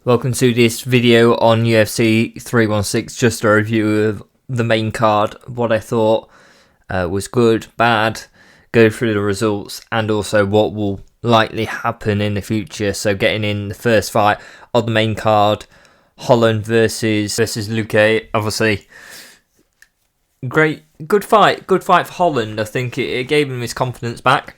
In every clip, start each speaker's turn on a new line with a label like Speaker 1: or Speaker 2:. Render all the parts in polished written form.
Speaker 1: Welcome to this video on UFC 316, just a review of the main card, what I thought was good, bad, go through the results, and also what will likely happen in the future. So getting in the first fight on the main card, Holland versus Luque. Obviously, good fight for Holland. I think it gave him his confidence back.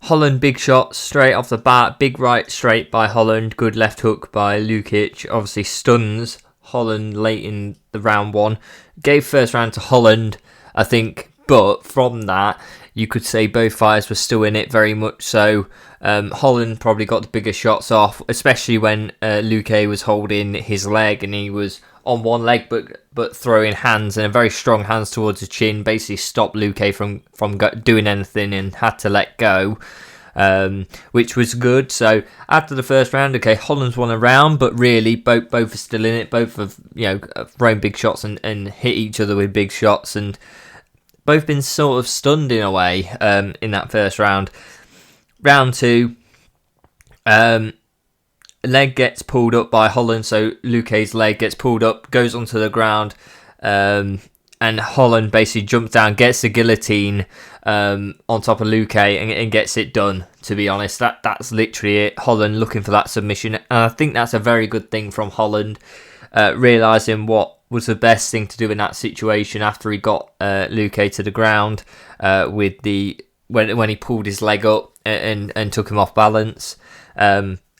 Speaker 1: Holland, big shot straight off the bat, big right straight by Holland, good left hook by Lukic, obviously stuns Holland late in the round one, gave first round to Holland, I think, but from that, you could say both fighters were still in it very much so. Holland probably got the bigger shots off, especially when Luque was holding his leg and he was on one leg but throwing hands and a very strong hands towards his chin, basically stopped Luque from doing anything and had to let go, which was good. So after the first round, okay, Holland's won a round, but really both are still in it. Both have thrown big shots and hit each other with big shots, and both been sort of stunned in a way in that first round. Round two, leg gets pulled up by Holland, so Luque's leg gets pulled up, goes onto the ground, and Holland basically jumps down, gets the guillotine on top of Luque and gets it done. To be honest, that's literally it. Holland looking for that submission, and I think that's a very good thing from Holland, realising what was the best thing to do in that situation after he got Luque to the ground with when he pulled his leg up and took him off balance.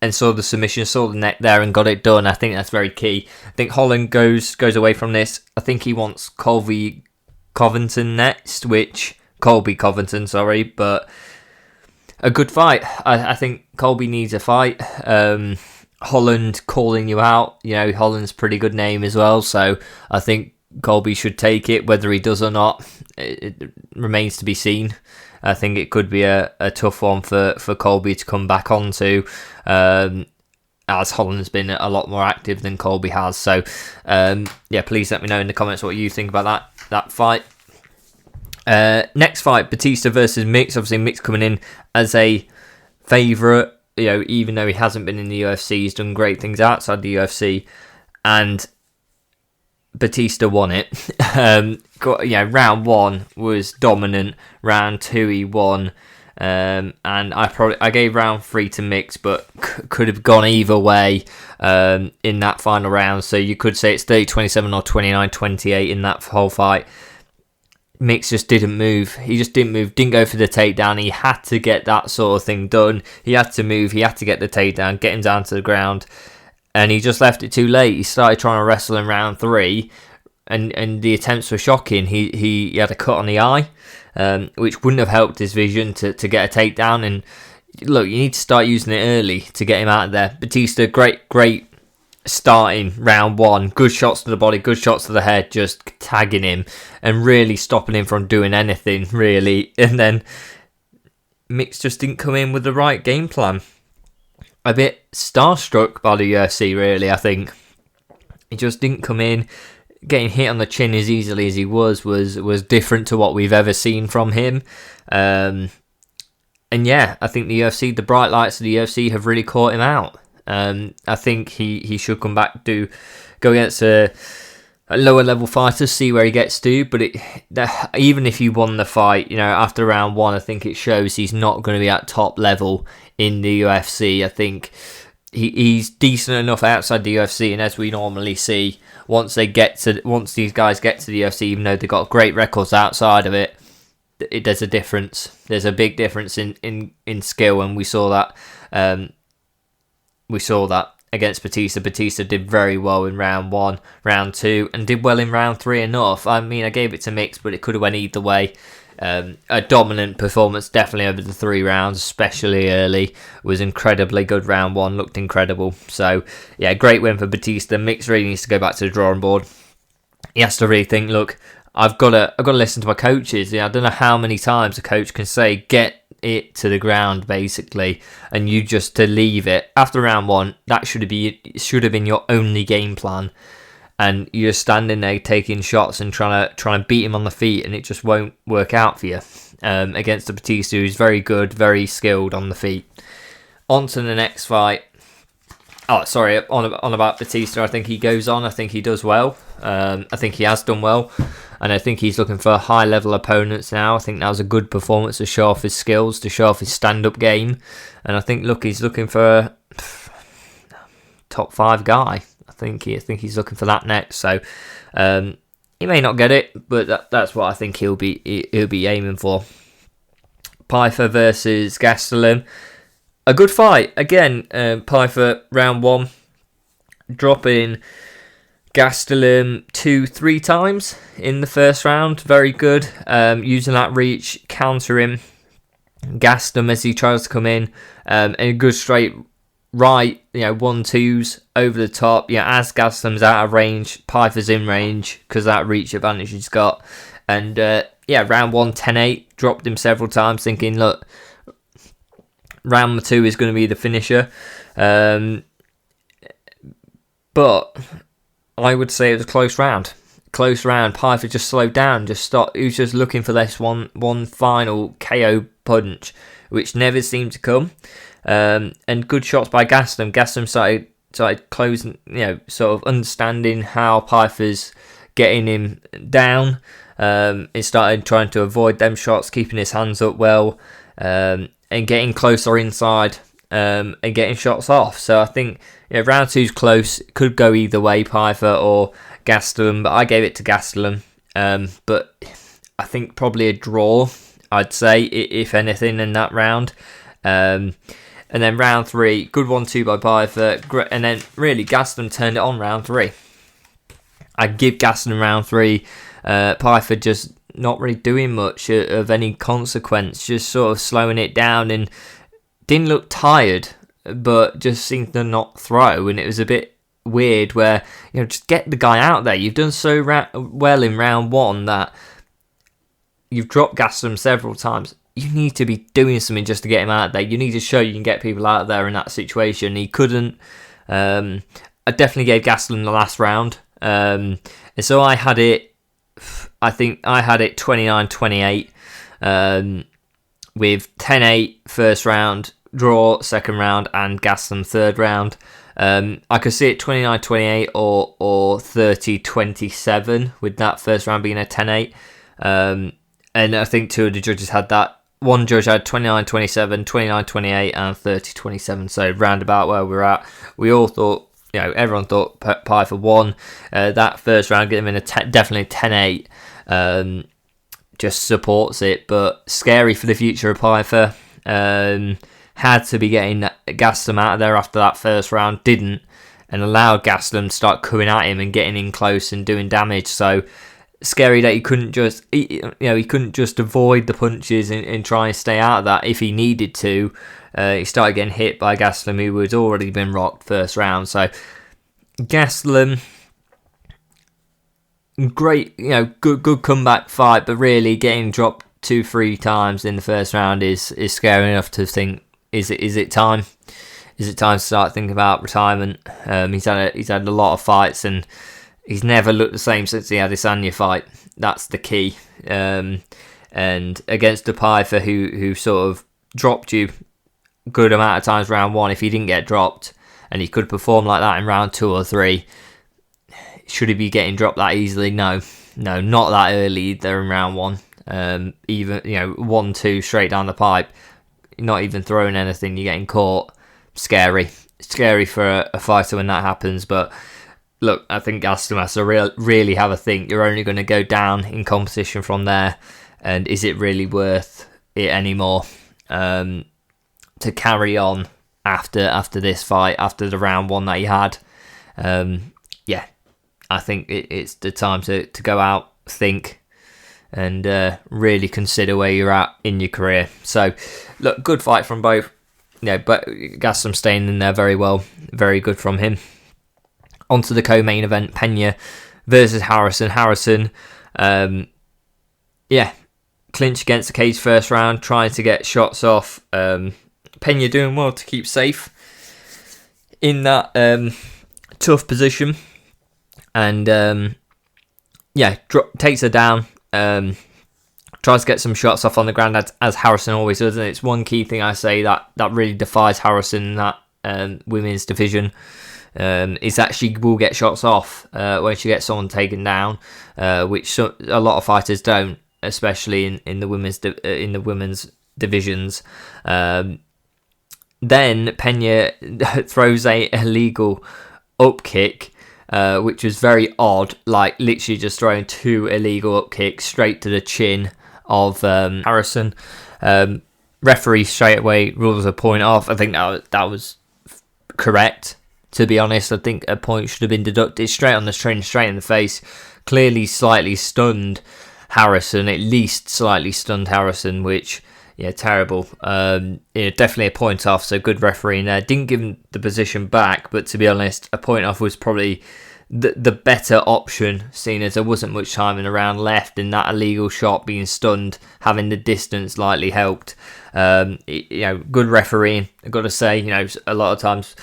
Speaker 1: And saw the submission, saw the neck there and got it done. I think that's very key. I think Holland goes away from this. I think he wants Colby Covington next, but a good fight. I think Colby needs a fight. Holland calling you out, Holland's a pretty good name as well, so I think Colby should take it. Whether he does or not, it remains to be seen. I think it could be a tough one for Colby to come back onto, as Holland has been a lot more active than Colby has. So, please let me know in the comments what you think about that fight. Next fight, Batista versus Mix. Obviously, Mix coming in as a favourite. Even though he hasn't been in the UFC, he's done great things outside the UFC, and Batista won it. Round one was dominant. Round two he won, and I gave round three to Mix, but could have gone either way in that final round. So you could say it's 30-27 or 29-28 in that whole fight. Mix just didn't move. He just didn't move. Didn't go for the takedown. He had to get that sort of thing done. He had to move. He had to get the takedown, get him down to the ground. And he just left it too late. He started trying to wrestle in round three, and the attempts were shocking. He had a cut on the eye, which wouldn't have helped his vision to get a takedown. And look, you need to start using it early to get him out of there. Batista, great starting round one. Good shots to the body, good shots to the head, just tagging him and really stopping him from doing anything, really. And then Mix just didn't come in with the right game plan. A bit starstruck by the UFC, really, I think. He just didn't come in. Getting hit on the chin as easily as he was different to what we've ever seen from him. I think the UFC, the bright lights of the UFC have really caught him out. I think he should come back to go against a lower level fighter, see where he gets to. But even if he won the fight, after round one, I think it shows he's not going to be at top level in the UFC. I think he's decent enough outside the UFC, and as we normally see, once these guys get to the UFC, even though they've got great records outside of it, there's a difference. There's a big difference in skill, and we saw that. Against Batista. Batista did very well in round one, round two, and did well in round three enough. I mean, I gave it to Mix, but it could have went either way. A dominant performance, definitely over the 3 rounds, especially early. Was incredibly good. Round one looked incredible. So, yeah, great win for Batista. Mix really needs to go back to the drawing board. He has to really think, look, I've got to listen to my coaches. I don't know how many times a coach can say, get it to the ground, basically, and you just to leave it. After round one, that should have been your only game plan. And you're standing there taking shots and trying to beat him on the feet, and it just won't work out for you against a Batista who's very good, very skilled on the feet. On to the next fight. Oh, sorry, on about Batista, I think he goes on. I think he does well. I think he has done well. And I think he's looking for high-level opponents now. I think that was a good performance to show off his skills, to show off his stand-up game. And I think, look, he's looking for a top 5 guy. I think he's looking for that next. So he may not get it, but that's what I think he'll be aiming for. Pyfer versus Gastelum. A good fight. Again, Pyfer round 1, dropping Gastelum 2-3 times in the first round. Very good. Using that reach, countering Gastelum as he tries to come in. And a good straight right, 1-2s over the top. As Gastelum's out of range, Pyfer's in range because that reach advantage he's got. And round 1, 10-8. Dropped him several times, thinking, look, round 2 is going to be the finisher. But I would say it was a close round. Pyfer just slowed down, just stopped. He was just looking for this one final KO punch, which never seemed to come. And good shots by Gastelum. Gastelum started closing, sort of understanding how Pyfer's getting him down. He started trying to avoid them shots, keeping his hands up well, and getting closer inside, and getting shots off. So I think round 2's close. It could go either way, Pyfer or Gastelum, but I gave it to Gastelum. But I think probably a draw, I'd say, if anything, in that round. And then round 3, good 1-2 by Pyfer, and then really Gastelum turned it on round 3. I give Gastelum round 3. Pyfer just not really doing much of any consequence, just sort of slowing it down, and didn't look tired, but just seemed to not throw. And it was a bit weird where, just get the guy out there. You've done so well in round 1 that you've dropped Gastelum several times. You need to be doing something just to get him out there. You need to show you can get people out there in that situation. He couldn't. I definitely gave Gastelum the last round. And so I had it 29-28, with 10-8 first round, draw second round, and Gastelum third round. I could see it 29-28 or 30-27 with that first round being a 10-8. And I think 2 of the judges had that. One judge had 29-27, 29-28, and 30-27. So roundabout where we're at. We all thought, everyone thought Pyfer won. That first round, getting him in definitely 10-8. Just supports it, but scary for the future of Pyfer. Had to be getting Gastelum out of there after that first round, didn't, and allowed Gastelum to start coming at him and getting in close and doing damage. So scary that he couldn't just avoid the punches and try and stay out of that if he needed to. He started getting hit by Gastelum, who had already been rocked first round. So Gastelum, great, good comeback fight, but really getting dropped 2-3 times in the first round is scary enough to think, is it time? Is it time to start thinking about retirement? He's had a lot of fights, and he's never looked the same since he had this Anya fight. That's the key. And against a Pyfer who sort of dropped you good amount of times round 1, if he didn't get dropped, and he could perform like that in round 2 or 3, should he be getting dropped that easily? No, not that early either in round 1. Even 1-2 straight down the pipe, not even throwing anything, you're getting caught. Scary for a fighter when that happens. But look, I think Gastelum has to really have a think. You're only going to go down in competition from there, and is it really worth it anymore to carry on after this fight, after the round 1 that he had? I think it's the time to go out, think, and really consider where you're at in your career. So, look, good fight from both. But Gastelum staying in there very well. Very good from him. On to the co-main event, Pena versus Harrison. Harrison, clinch against the cage first round, trying to get shots off. Pena doing well to keep safe in that tough position. And, takes her down. Tries to get some shots off on the ground, as Harrison always does. And it's one key thing I say that really defies Harrison, that women's division is that she will get shots off when she gets someone taken down, which a lot of fighters don't, especially in the women's divisions. Then Pena throws a illegal up kick, which was very odd, like literally just throwing 2 illegal up kicks straight to the chin of Harrison. Referee straight away rules a point off. I think that was correct, to be honest. I think a point should have been deducted straight on the chin, straight in the face. Clearly slightly stunned Harrison, at least slightly stunned Harrison, which, yeah, terrible. Definitely a point off, so good refereeing there. Didn't give him the position back, but to be honest, a point off was probably the better option, seeing as there wasn't much time in the round left, and that illegal shot, being stunned, having the distance lightly helped. Good refereeing, I've got to say. A lot of times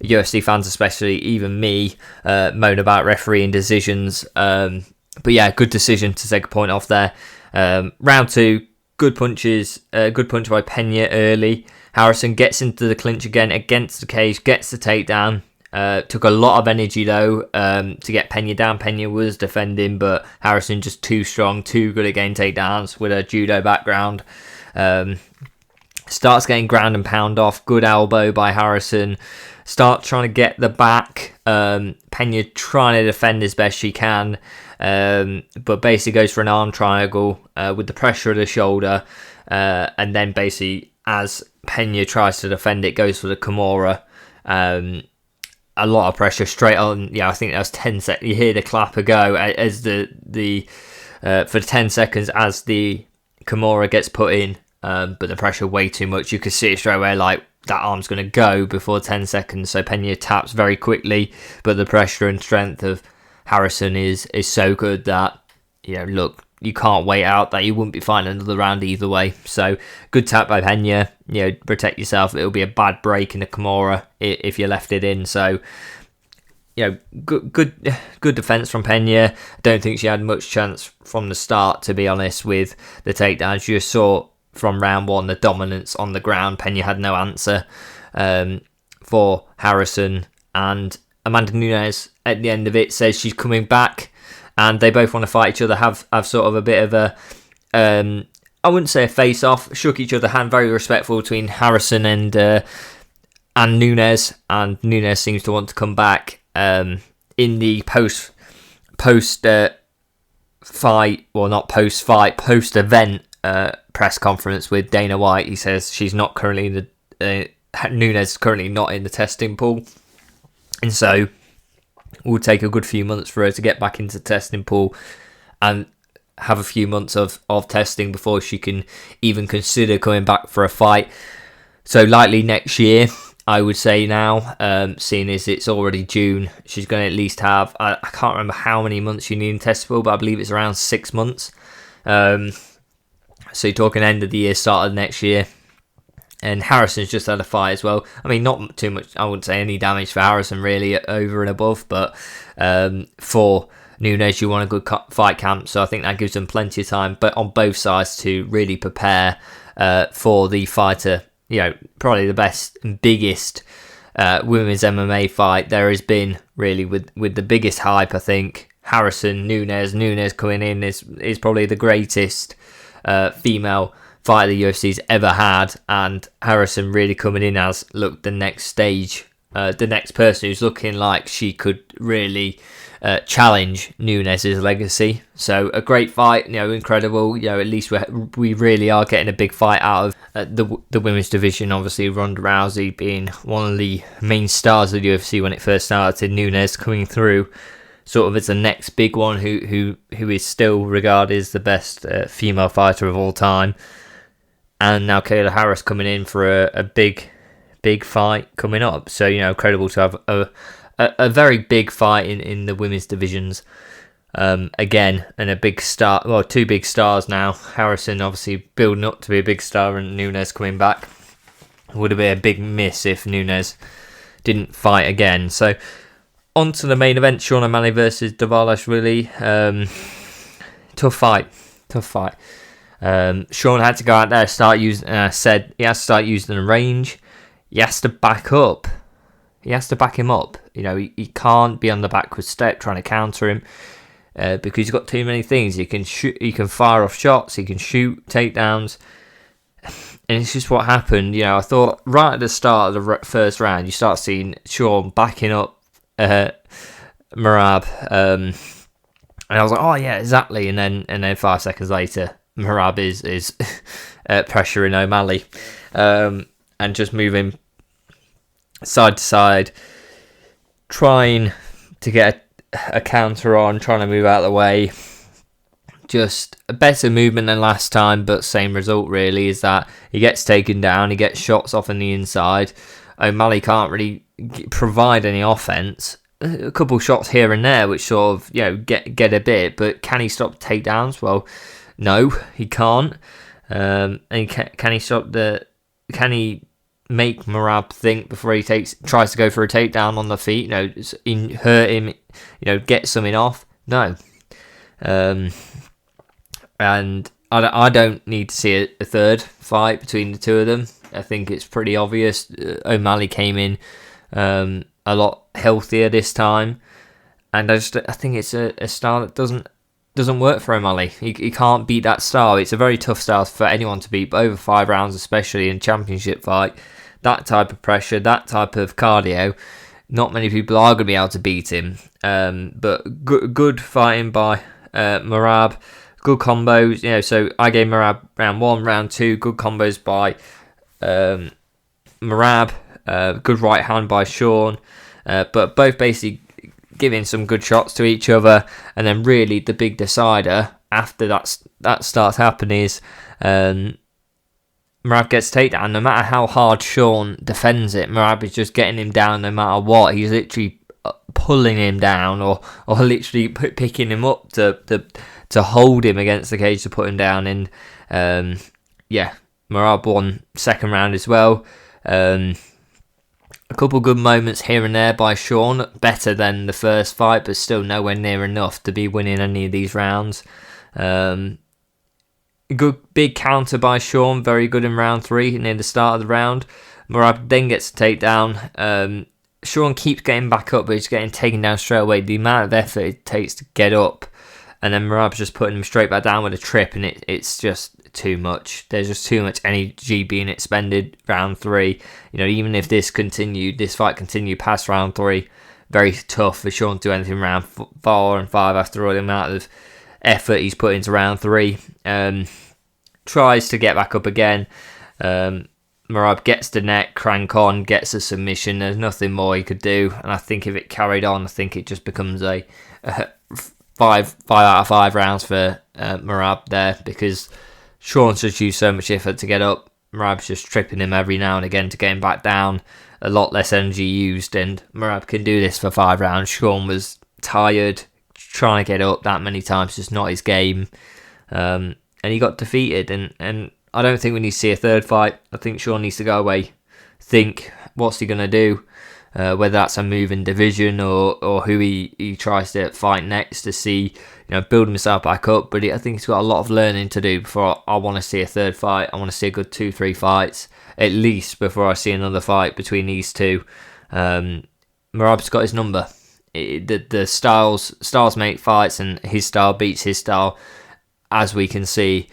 Speaker 1: UFC fans, especially, even me, moan about refereeing decisions. But yeah, good decision to take a point off there. Round 2, good punches, good punch by Pena early. Harrison gets into the clinch again against the cage, gets the takedown. Took a lot of energy though to get Pena down. Pena was defending, but Harrison just too strong, too good at getting takedowns with a judo background. Starts getting ground and pound off. Good elbow by Harrison. Start trying to get the back. Pena trying to defend as best she can, but basically goes for an arm triangle with the pressure of the shoulder, and then basically as Pena tries to defend it, goes for the Kimura. A lot of pressure straight on. Yeah, I think that was 10 seconds. You hear the clapper go as for 10 seconds as the Kimura gets put in, but the pressure way too much. You could see it straight away, like that arm's going to go before 10 seconds. So Pena taps very quickly, but the pressure and strength of Harrison is so good that, look, you can't wait out, that you wouldn't be fighting another round either way. So good tap by Pena. Protect yourself. It'll be a bad break in the Kimura if you left it in. So, good defense from Pena. I don't think she had much chance from the start, to be honest, with the takedowns. You saw from round 1 the dominance on the ground. Pena had no answer for Harrison, and Amanda Nunes at the end of it says she's coming back, and they both want to fight each other, have sort of a bit of a, I wouldn't say a face-off, shook each other hand, very respectful between Harrison and Nunes, and Nunes seems to want to come back. In the post-event press conference with Dana White, he says she's not currently in the, Nunes is currently not in the testing pool, and so it will take a good few months for her to get back into the testing pool and have a few months of testing before she can even consider coming back for a fight. So likely next year, I would say now, seeing as it's already June, she's going to at least have, I can't remember how many months you need in testing pool, but I believe it's around 6 months. So you're talking end of the year, start of next year. And Harrison's just had a fight as well. I mean, not too much, I wouldn't say any damage for Harrison really over and above, but for Nunes, you want a good fight camp, so I think that gives them plenty of time, but on both sides to really prepare for the fighter, probably the best and biggest women's MMA fight there has been, really, with the biggest hype. I think Harrison, Nunes coming in is probably the greatest female fight the UFC's ever had, and Harrison really coming in as, look, the next stage, the next person who's looking like she could really challenge Nunes' legacy. So a great fight, incredible. At least we really are getting a big fight out of the women's division. Obviously, Ronda Rousey being one of the main stars of the UFC when it first started. Nunes coming through sort of as the next big one, who is still regarded as the best female fighter of all time. And now Kayla Harris coming in for a big fight coming up. So, incredible to have a very big fight in the women's divisions again, and a big star. Well, 2 big stars now. Harrison obviously building up to be a big star, and Nunes coming back. Would have been a big miss if Nunes didn't fight again. So on to the main event: Sean O'Malley versus Dvalishvili. Tough fight. Sean had to go out there, said he has to start using the range. He has to back up He has to back him up. You know, he can't be on the backward step trying to counter him because he's got too many things. He can shoot, he can fire off shots, he can shoot takedowns, and it's just what happened. You know, I thought right at the start of the first round, you start seeing Sean backing up Merab, and I was like, oh yeah, exactly. And then 5 seconds later, Merab is pressuring O'Malley and just moving side to side, trying to get a counter on, trying to move out of the way. Just a better movement than last time, but same result really, is that he gets taken down, he gets shots off on the inside. O'Malley can't really provide any offense. A couple shots here and there which sort of, you know, get a bit, but can he stop takedowns? Well, no, he can't. And can he stop can he make Merab think before he tries to go for a takedown on the feet? You know, hurt him, you know, get something off? No. And I don't need to see a third fight between the two of them. I think it's pretty obvious. O'Malley came in a lot healthier this time, and I think it's a style that doesn't work for O'Malley. He can't beat that style. It's a very tough style for anyone to beat, but over 5 rounds, especially in a championship fight, that type of pressure, that type of cardio, not many people are going to be able to beat him. But good fighting by Merab. Good combos, you know. So I gave Merab round 1, round 2. Good combos by Merab. Good right hand by Sean. But both basically giving some good shots to each other. And then really the big decider after that starts happening is Merab gets takedown. No matter how hard Sean defends it, Merab is just getting him down no matter what. He's literally pulling him down or literally picking him up to hold him against the cage to put him down. And Merab won second round as well. A couple good moments here and there by Sean, better than the first fight, but still nowhere near enough to be winning any of these rounds. Good big counter by Sean, very good in round 3 near the start of the round. Merab then gets a takedown. Sean keeps getting back up, but he's getting taken down straight away. The amount of effort it takes to get up, and then Merab's just putting him straight back down with a trip, and it's just too much. There's just too much energy being expended round 3. You know, even if this fight continued past round 3, very tough for Sean to do anything round 4 and 5 after all the amount of effort he's put into round 3. Tries to get back up again. Merab gets the neck, crank on, gets a submission. There's nothing more he could do, and I think if it carried on, I think it just becomes a 5 out of 5 rounds for Merab there, because Sean's just used so much effort to get up. Merab's just tripping him every now and again to get him back down. A lot less energy used, and Merab can do this for 5 rounds. Sean was tired, trying to get up that many times, just not his game. And he got defeated, and I don't think we need to see a third fight. I think Sean needs to go away, think what's he going to do, whether that's a move in division or who he tries to fight next to see, you know, build himself back up. But I think he's got a lot of learning to do before I want to see a third fight. I want to see a good 2-3 fights at least before I see another fight between these two. Merab's got his number. The styles make fights, and his style beats his style, as we can see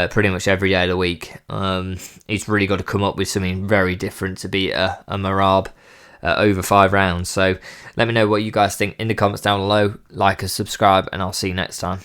Speaker 1: pretty much every day of the week. He's really got to come up with something very different to beat a Merab over 5 rounds. So let me know what you guys think in the comments down below. Like and subscribe, and I'll see you next time.